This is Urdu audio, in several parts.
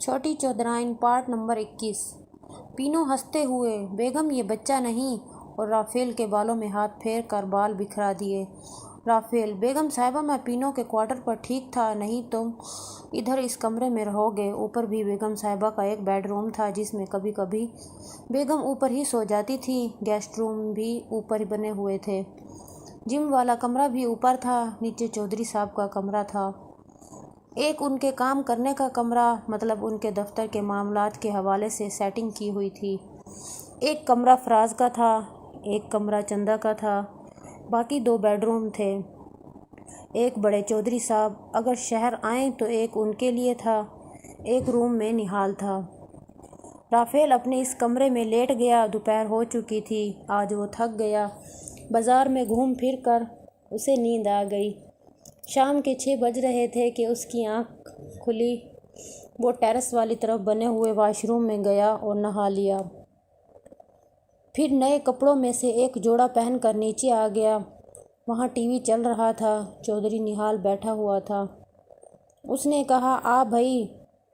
چھوٹی چودرائن پارٹ نمبر 21۔ پینو ہنستے ہوئے، بیگم یہ بچہ نہیں، اور رافیل کے بالوں میں ہاتھ پھیر کر بال بکھرا دیے۔ رافیل: بیگم صاحبہ میں پینو کے کوارٹر پر ٹھیک تھا، نہیں تم ادھر اس کمرے میں رہو گے۔ اوپر بھی بیگم صاحبہ کا ایک بیڈ روم تھا جس میں کبھی کبھی بیگم اوپر ہی سو جاتی تھی۔ گیسٹ روم بھی اوپر بنے ہوئے تھے۔ جم والا کمرہ بھی اوپر تھا، نیچے چودھری صاحب کا کمرہ تھا۔ ایک ان کے کام کرنے کا کمرہ، مطلب ان کے دفتر کے معاملات کے حوالے سے سیٹنگ کی ہوئی تھی۔ ایک کمرہ فراز کا تھا، ایک کمرہ چندہ کا تھا، باقی 2 بیڈ روم تھے۔ ایک بڑے چودھری صاحب اگر شہر آئیں تو ایک ان کے لیے تھا، ایک روم میں نہال تھا۔ رافیل اپنے اس کمرے میں لیٹ گیا۔ دوپہر ہو چکی تھی، آج وہ تھک گیا۔ بازار میں گھوم پھر کر اسے نیند آ گئی۔ شام کے 6 بج رہے تھے کہ اس کی آنکھ کھلی۔ وہ ٹیرس والی طرف بنے ہوئے واش روم میں گیا اور نہا لیا۔ پھر نئے کپڑوں میں سے ایک جوڑا پہن کر نیچے آ گیا۔ وہاں ٹی وی چل رہا تھا۔ چودھری نہال بیٹھا ہوا تھا۔ اس نے کہا، آ بھئی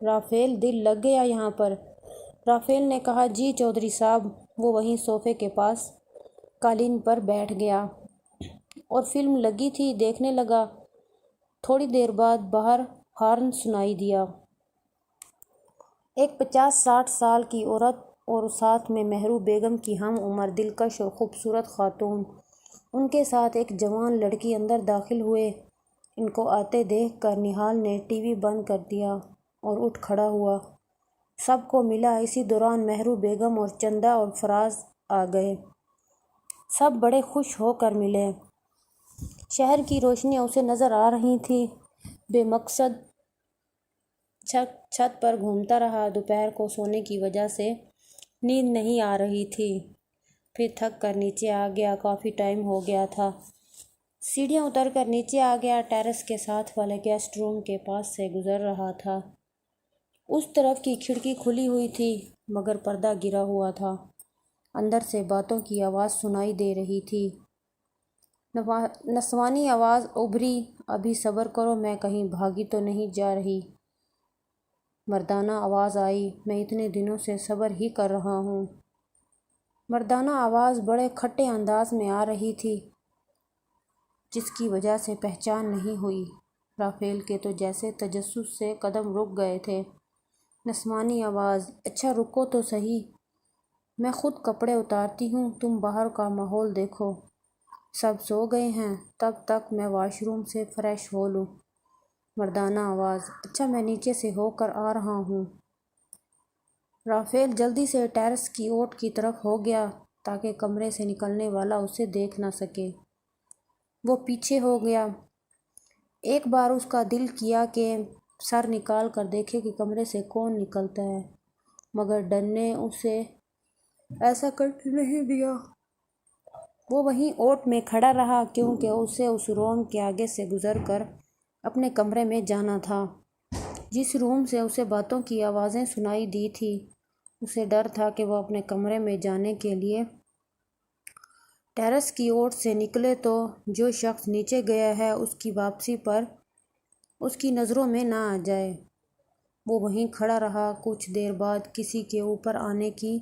رافیل، دل لگ گیا یہاں پر؟ رافیل نے کہا، جی چودھری صاحب۔ وہ وہیں صوفے کے پاس قالین پر بیٹھ گیا اور فلم لگی تھی دیکھنے لگا۔ تھوڑی دیر بعد باہر ہارن سنائی دیا۔ ایک 50-60 سال کی عورت اور ساتھ میں مہرو بیگم کی ہم عمر دلکش اور خوبصورت خاتون، ان کے ساتھ ایک جوان لڑکی اندر داخل ہوئے۔ ان کو آتے دیکھ کر نہال نے ٹی وی بند کر دیا اور اٹھ کھڑا ہوا۔ سب کو ملا۔ اسی دوران مہرو بیگم اور چندہ اور فراز آ گئے۔ سب بڑے خوش ہو کر ملے۔ شہر کی روشنیاں اسے نظر آ رہی تھیں۔ بے مقصد چھت پر گھومتا رہا۔ دوپہر کو سونے کی وجہ سے نیند نہیں آ رہی تھی۔ پھر تھک کر نیچے آ گیا۔ کافی ٹائم ہو گیا تھا۔ سیڑھیاں اتر کر نیچے آ گیا۔ ٹیرس کے ساتھ والے گیسٹ روم کے پاس سے گزر رہا تھا۔ اس طرف کی کھڑکی کھلی ہوئی تھی مگر پردہ گرا ہوا تھا۔ اندر سے باتوں کی آواز سنائی دے رہی تھی۔ نسوانی آواز ابھری، ابھی صبر کرو، میں کہیں بھاگی تو نہیں جا رہی؟ مردانہ آواز آئی، میں اتنے دنوں سے صبر ہی کر رہا ہوں۔ مردانہ آواز بڑے کھٹے انداز میں آ رہی تھی جس کی وجہ سے پہچان نہیں ہوئی۔ رافیل کے تو جیسے تجسس سے قدم رک گئے تھے۔ نسوانی آواز، اچھا رکو تو صحیح، میں خود کپڑے اتارتی ہوں، تم باہر کا ماحول دیکھو۔ سب سو گئے ہیں، تب تک میں واش روم سے فریش ہو لوں۔ مردانہ آواز، اچھا میں نیچے سے ہو کر آ رہا ہوں۔ رافیل جلدی سے ٹیرس کی اوٹ کی طرف ہو گیا تاکہ کمرے سے نکلنے والا اسے دیکھ نہ سکے۔ وہ پیچھے ہو گیا۔ ایک بار اس کا دل کیا کہ سر نکال کر دیکھے کہ کمرے سے کون نکلتا ہے، مگر ڈر نے اسے ایسا کرنے نہیں دیا۔ وہ وہیں اوٹ میں کھڑا رہا کیونکہ اسے اس روم کے آگے سے گزر کر اپنے کمرے میں جانا تھا جس روم سے اسے باتوں کی آوازیں سنائی دی تھی۔ اسے ڈر تھا کہ وہ اپنے کمرے میں جانے کے لیے ٹیرس کی اوٹ سے نکلے تو جو شخص نیچے گیا ہے اس کی واپسی پر اس کی نظروں میں نہ آ جائے۔ وہ وہیں کھڑا رہا۔ کچھ دیر بعد کسی کے اوپر آنے کی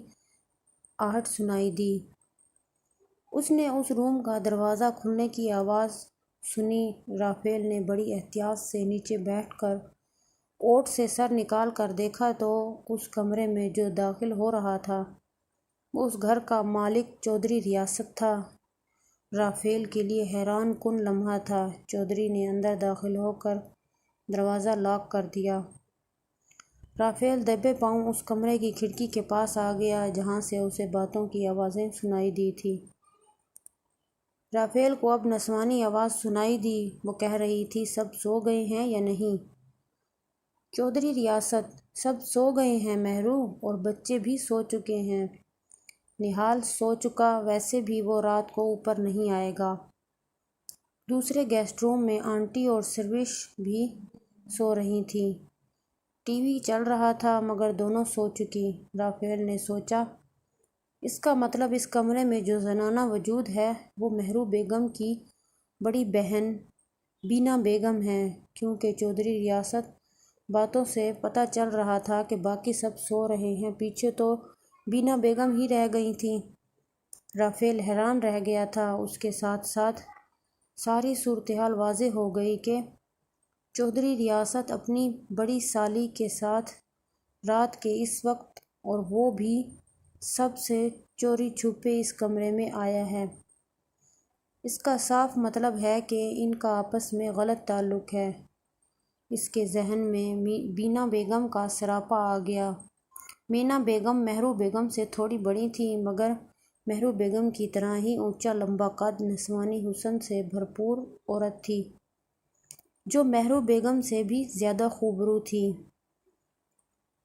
آہٹ سنائی دی۔ اس نے اس روم کا دروازہ کھلنے کی آواز سنی۔ رافیل نے بڑی احتیاط سے نیچے بیٹھ کر اوٹ سے سر نکال کر دیکھا تو اس کمرے میں جو داخل ہو رہا تھا وہ اس گھر کا مالک چودھری ریاست تھا۔ رافیل کے لیے حیران کن لمحہ تھا۔ چودھری نے اندر داخل ہو کر دروازہ لاک کر دیا۔ رافیل دبے پاؤں اس کمرے کی کھڑکی کے پاس آ گیا جہاں سے اسے باتوں کی آوازیں سنائی دی تھی۔ رافیل کو اب نسوانی آواز سنائی دی۔ وہ کہہ رہی تھی، سب سو گئے ہیں یا نہیں؟ چودھری ریاست، سب سو گئے ہیں مہرو، اور بچے بھی سو چکے ہیں۔ نہال سو چکا، ویسے بھی وہ رات کو اوپر نہیں آئے گا۔ دوسرے گیسٹ روم میں آنٹی اور سروش بھی سو رہی تھیں۔ ٹی وی چل رہا تھا مگر دونوں سو چکی۔ رافیل نے سوچا، اس کا مطلب اس کمرے میں جو زنانہ وجود ہے وہ مہرو بیگم کی بڑی بہن بینا بیگم ہے، کیونکہ چودھری ریاست باتوں سے پتہ چل رہا تھا کہ باقی سب سو رہے ہیں، پیچھے تو بینا بیگم ہی رہ گئی تھیں۔ رافیل حیران رہ گیا تھا۔ اس کے ساتھ ساتھ ساری صورتحال واضح ہو گئی کہ چودھری ریاست اپنی بڑی سالی کے ساتھ رات کے اس وقت، اور وہ بھی سب سے چوری چھپے، اس کمرے میں آیا ہے۔ اس کا صاف مطلب ہے کہ ان کا آپس میں غلط تعلق ہے۔ اس کے ذہن میں بینا بیگم کا سراپا آ گیا۔ مینا بیگم مہرو بیگم سے تھوڑی بڑی تھی، مگر مہرو بیگم کی طرح ہی اونچا لمبا قد، نسوانی حسن سے بھرپور عورت تھی، جو مہرو بیگم سے بھی زیادہ خوبرو تھی۔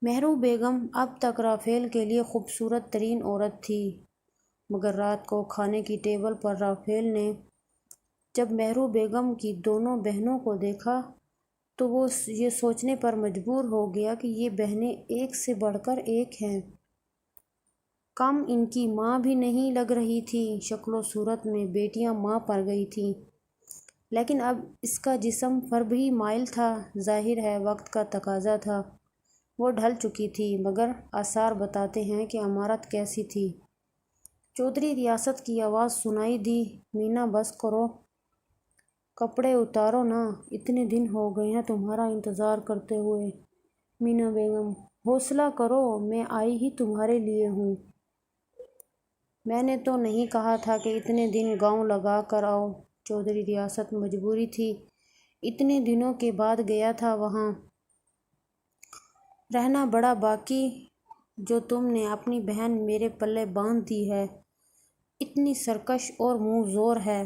مہرو بیگم اب تک رافیل کے لیے خوبصورت ترین عورت تھی، مگر رات کو کھانے کی ٹیبل پر رافیل نے جب مہرو بیگم کی دونوں بہنوں کو دیکھا تو وہ یہ سوچنے پر مجبور ہو گیا کہ یہ بہنیں ایک سے بڑھ کر ایک ہیں۔ کم ان کی ماں بھی نہیں لگ رہی تھی، شکل و صورت میں بیٹیاں ماں پر گئی تھیں، لیکن اب اس کا جسم فرب ہی مائل تھا۔ ظاہر ہے وقت کا تقاضا تھا، وہ ڈھل چکی تھی، مگر آثار بتاتے ہیں کہ عمارت کیسی تھی۔ چودھری ریاست کی آواز سنائی دی، مینا بس کرو، کپڑے اتارو نا، اتنے دن ہو گئے ہیں تمہارا انتظار کرتے ہوئے۔ مینا بیگم، حوصلہ کرو، میں آئی ہی تمہارے لیے ہوں۔ میں نے تو نہیں کہا تھا کہ اتنے دن گاؤں لگا کر آؤ۔ چودھری ریاست مجبوری تھی، اتنے دنوں کے بعد گیا تھا وہاں رہنا بڑا باقی جو تم نے اپنی بہن میرے پلے باندھ دی ہے، اتنی سرکش اور منہ زور ہے۔